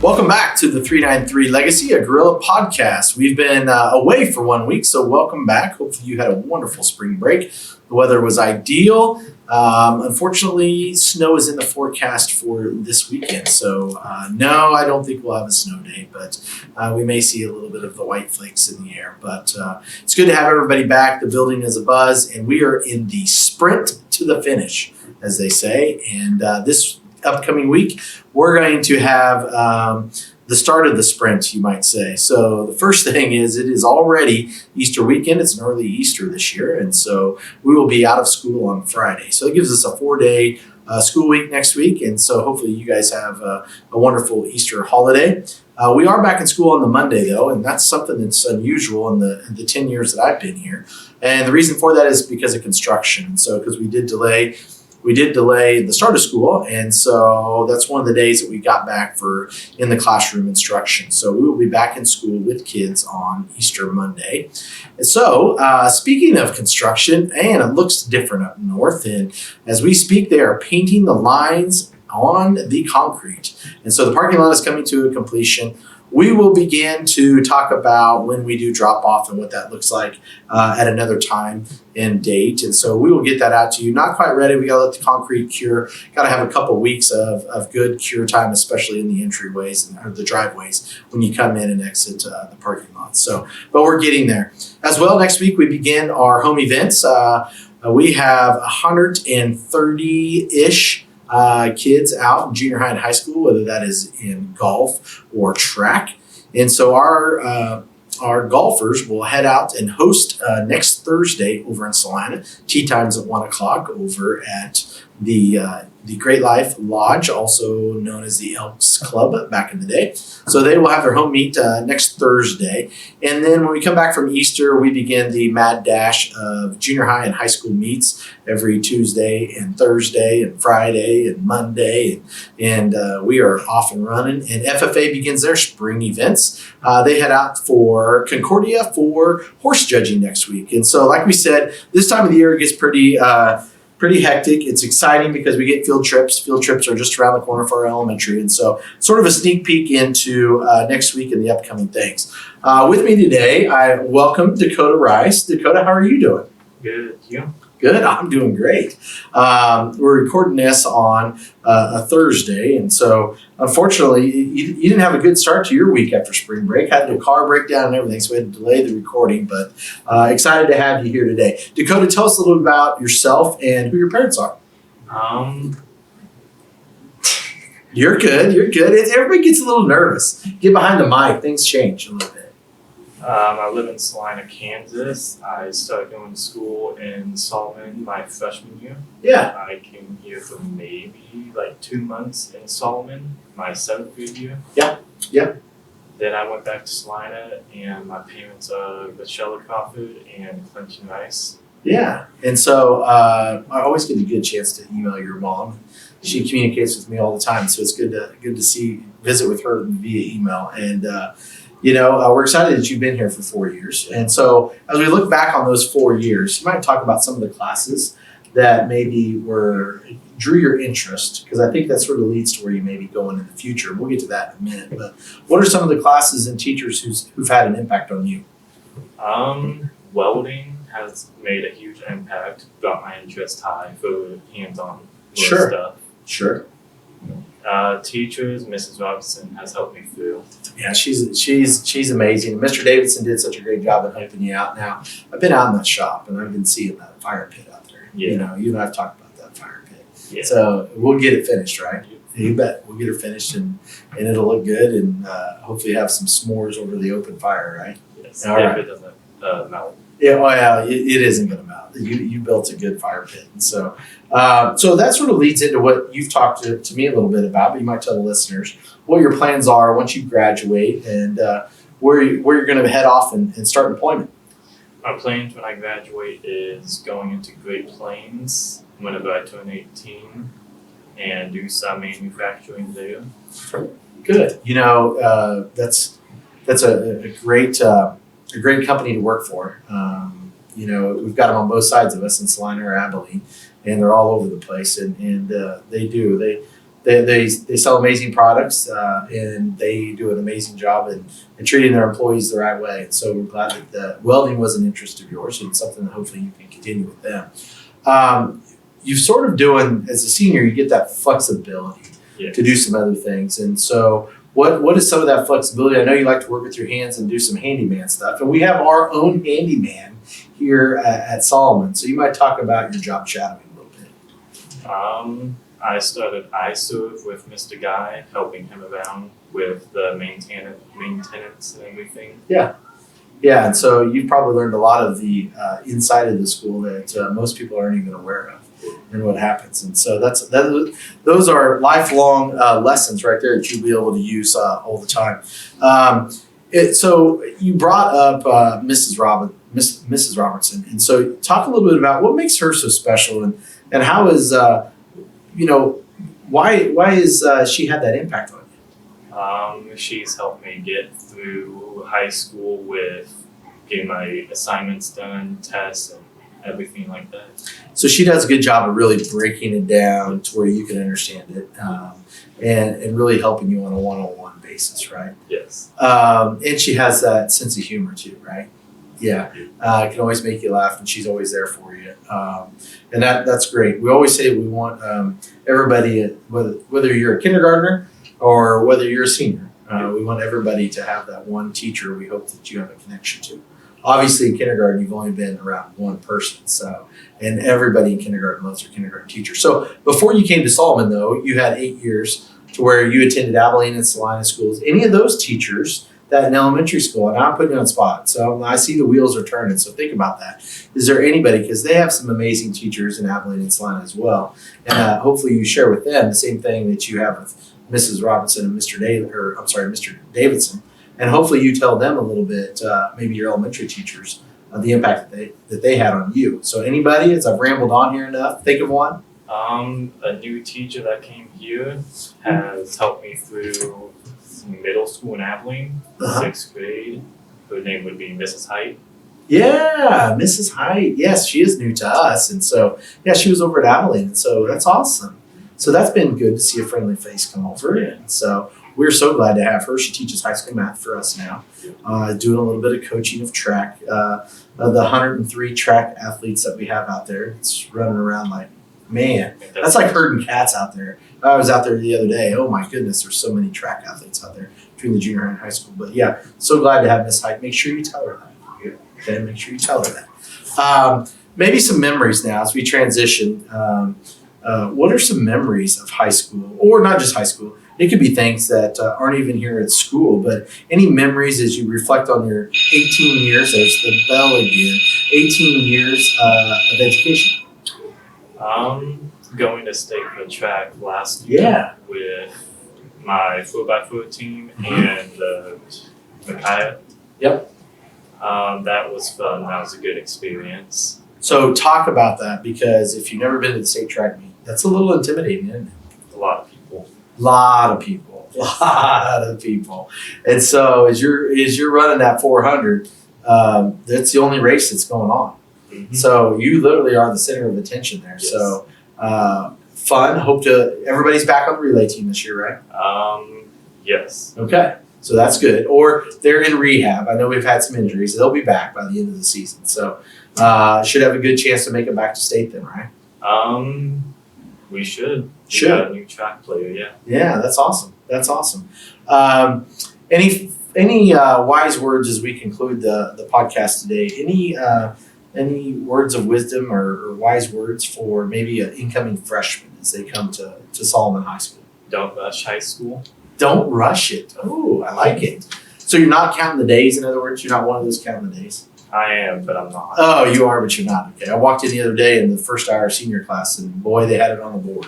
Welcome back to the 393 Legacy, a Gorilla podcast. We've been away for 1 week, so welcome back. Hopefully you had a wonderful spring break. The weather was ideal. Unfortunately, snow is in the forecast for this weekend, so no, I don't think we'll have a snow day, but we may see a little bit of the white flakes in the air. But it's good to have everybody back. The building is abuzz, and we are in the sprint to the finish, as they say. And this upcoming week, we're going to have the start of the sprint, you might say. So the first thing is it is already Easter weekend. It's an early Easter this year, and so we will be out of school on Friday. So it gives us a 4-day school week next week, and so hopefully you guys have a wonderful Easter holiday. We are back in school on the Monday, though, and that's something that's unusual in the 10 years that I've been here. And the reason for that is because of construction. So because we did delay the start of school, and so that's one of the days that we got back for in the classroom instruction. So we will be back in school with kids on Easter Monday. And so speaking of construction, and it looks different up north, and as we speak, they are painting the lines on the concrete. And so the parking lot is coming to a completion. We will begin to talk about when we do drop off and what that looks like at another time and date. And so we will get that out to you. Not quite ready. We got to let the concrete cure. Got to have a couple weeks of good cure time, especially in the entryways or the driveways when you come in and exit the parking lot. So, but we're getting there. As well, next week we begin our home events. We have 130-ish kids out in junior high and high school, whether that is in golf or track. And so our golfers will head out and host next Thursday over in Salina. Tee time's at 1 o'clock over at the Great Life Lodge, also known as the Elks Club back in the day. So they will have their home meet next Thursday. And then when we come back from Easter, we begin the mad dash of junior high and high school meets every Tuesday and Thursday and Friday and Monday. And we are off and running. And FFA begins their spring events. They head out for Concordia for horse judging next week. And so, like we said, this time of the year it gets pretty hectic. It's exciting because we get field trips. Field trips are just around the corner for our elementary. And so sort of a sneak peek into next week and the upcoming things. With me today, I welcome Dakota Rice. Dakota, how are you doing? Good. You? Good. I'm doing great. We're recording this on a Thursday. And so unfortunately, you didn't have a good start to your week after spring break. Had a car breakdown and everything, so we had to delay the recording. But excited to have you here today. Dakota, tell us a little bit about yourself and who your parents are. You're good. You're good. Everybody gets a little nervous. Get behind the mic. Things change a little bit. I live in Salina, Kansas. I started going to school in Solomon my freshman year. Yeah. I came here for maybe like 2 months in Solomon, my 7th grade year. Yeah. Yeah. Then I went back to Salina, and my parents are Dakota Crawford and Clinton Rice. Yeah. And so I always get a good chance to email your mom. She communicates with me all the time, so it's good to visit with her via email. And we're excited that you've been here for 4 years. And so as we look back on those 4 years, you might talk about some of the classes that maybe drew your interest, because I think that sort of leads to where you may be going in the future. We'll get to that in a minute. But what are some of the classes and teachers who've had an impact on you? Welding has made a huge impact, got my interest high for hands-on Sure. stuff. Sure. Teachers, Mrs. Robinson has helped me through. Yeah, she's amazing. Mr. Davidson did such a great job at helping you out. Now, I've been out in that shop and I've been seeing that fire pit out there. Yeah. You and I've talked about that fire pit. Yeah. So we'll get it finished, right? You bet. We'll get her finished and it'll look good, and hopefully have some s'mores over the open fire, right? Yes. All if right. it doesn't melt. Yeah, well, it isn't going to melt. You built a good fire pit. And so that sort of leads into what you've talked to me a little bit about, but you might tell the listeners what your plans are once you graduate and where you're going to head off and start employment. My plans when I graduate is going into Great Plains whenever I turn 18 and do some manufacturing there. Good. That's a great company to work for. We've got them on both sides of us in Salina or Abilene, and they're all over the place. And they they sell amazing products and they do an amazing job in treating their employees the right way. And so we're glad that welding was an interest of yours and something that hopefully you can continue with them. You sort of doing, as a senior, you get that flexibility to do some other things. And so what is some of that flexibility? I know you like to work with your hands and do some handyman stuff. And we have our own handyman here at Solomon. So you might talk about your job shadowing a little bit. I started iServe with Mr. Guy, helping him around with the maintenance and everything. Yeah, and so you've probably learned a lot of the inside of the school that most people aren't even aware of and what happens. And so those are lifelong lessons right there that you'll be able to use all the time. So you brought up Mrs. Robertson, and so talk a little bit about what makes her so special and how is why is she had that impact on you? She's helped me get through high school with getting my assignments done, tests, and everything like that. So she does a good job of really breaking it down to where you can understand it and really helping you on a one-on-one basis, right? Yes. And she has that sense of humor too, right? Yeah, can always make you laugh, and she's always there for you. And that's great. We always say we want everybody, whether you're a kindergartner or whether you're a senior, we want everybody to have that one teacher we hope that you have a connection to. Obviously, in kindergarten, you've only been around one person, and everybody in kindergarten loves their kindergarten teacher. So before you came to Solomon, though, you had 8 years to where you attended Abilene and Salina schools. Any of those teachers that in elementary school, and I'm putting you on the spot, so I see the wheels are turning, so think about that. Is there anybody, because they have some amazing teachers in Abilene and Salina as well, and hopefully you share with them the same thing that you have with Mrs. Robinson and Mr. Davidson, and hopefully you tell them a little bit, maybe your elementary teachers, the impact that they had on you. So anybody, as I've rambled on here enough, think of one. A new teacher that came here has helped me through middle school in Abilene, 6th grade. Her name would be Mrs. Height. Yeah, Mrs. Height. Yes, she is new to us. And so, yeah, she was over at Abilene. And so that's awesome. So that's been good to see a friendly face come over. And so we're so glad to have her. She teaches high school math for us now, doing a little bit of coaching of track. The 103 track athletes that we have out there, it's running around like, man, that's like herding cats out there. I was out there the other day. Oh my goodness, there's so many track athletes out there between the junior and high school. But yeah, so glad to have Miss Height. Make sure you tell her that. Okay, make sure you tell her that. Maybe some memories now as we transition. What are some memories of high school, or not just high school? It could be things that aren't even here at school, but any memories as you reflect on your 18 years, there's the bell again, 18 years of education. Going to state for track last year with my 4x4 team and the kayak. Yep. That was fun. That was a good experience. So talk about that, because if you've never been to the state track meet, that's a little intimidating, isn't it? A lot of people. Lot of people. And so as you're running that 400, that's the only race that's going on. Mm-hmm. So you literally are the center of attention there. Yes. So fun. Everybody's back on the relay team this year, right? Yes. Okay. So that's good. Or they're in rehab. I know we've had some injuries. They'll be back by the end of the season. So should have a good chance to make it back to state then, right? We should. Should. We got a new track player, yeah. Yeah, that's awesome. That's awesome. Any wise words as we conclude the podcast today? Any words of wisdom or wise words for maybe an incoming freshman as they come to Solomon High School? Don't rush high school. Don't rush it. Oh, I like it. So you're not counting the days, in other words? You're not one of those counting the days? I am, but I'm not. Oh, you are, but you're not. Okay. I walked in the other day in the first hour senior class, and boy, they had it on the board.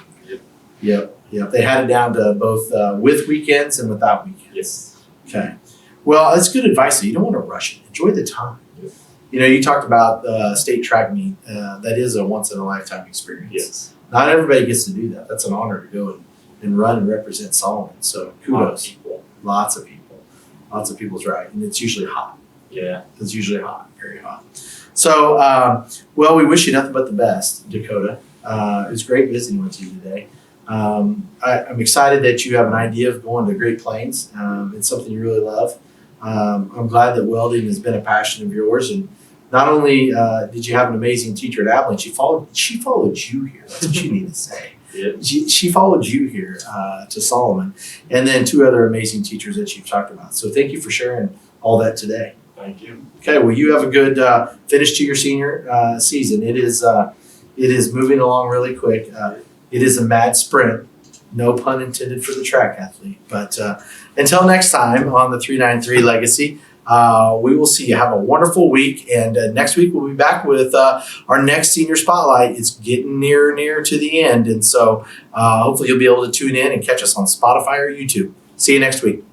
Yep. They had it down to both with weekends and without weekends. Yes. Okay. Well, that's good advice. So you don't want to rush it. Enjoy the time. Yep. You talked about state track meet. That is a once-in-a-lifetime experience. Yes. Not everybody gets to do that. That's an honor to go and run and represent Solomon. So kudos. Lots of people. Lots of people's right. And it's usually hot. Yeah. It's usually hot. Very hot. So, we wish you nothing but the best, Dakota. It was great visiting with you today. I'm excited that you have an idea of going to Great Plains. It's something you really love. I'm glad that welding has been a passion of yours, and not only did you have an amazing teacher at Abilene, she followed you here. That's what you need to say. Yep. She followed you here to Solomon, and then 2 other amazing teachers that you've talked about. So thank you for sharing all that today. Thank you. Okay, well, you have a good finish to your senior season. It is moving along really quick. It is a mad sprint. No pun intended for the track athlete. But until next time on the 393 Legacy, we will see you. Have a wonderful week. And next week, we'll be back with our next senior spotlight. It's getting near to the end. And so hopefully you'll be able to tune in and catch us on Spotify or YouTube. See you next week.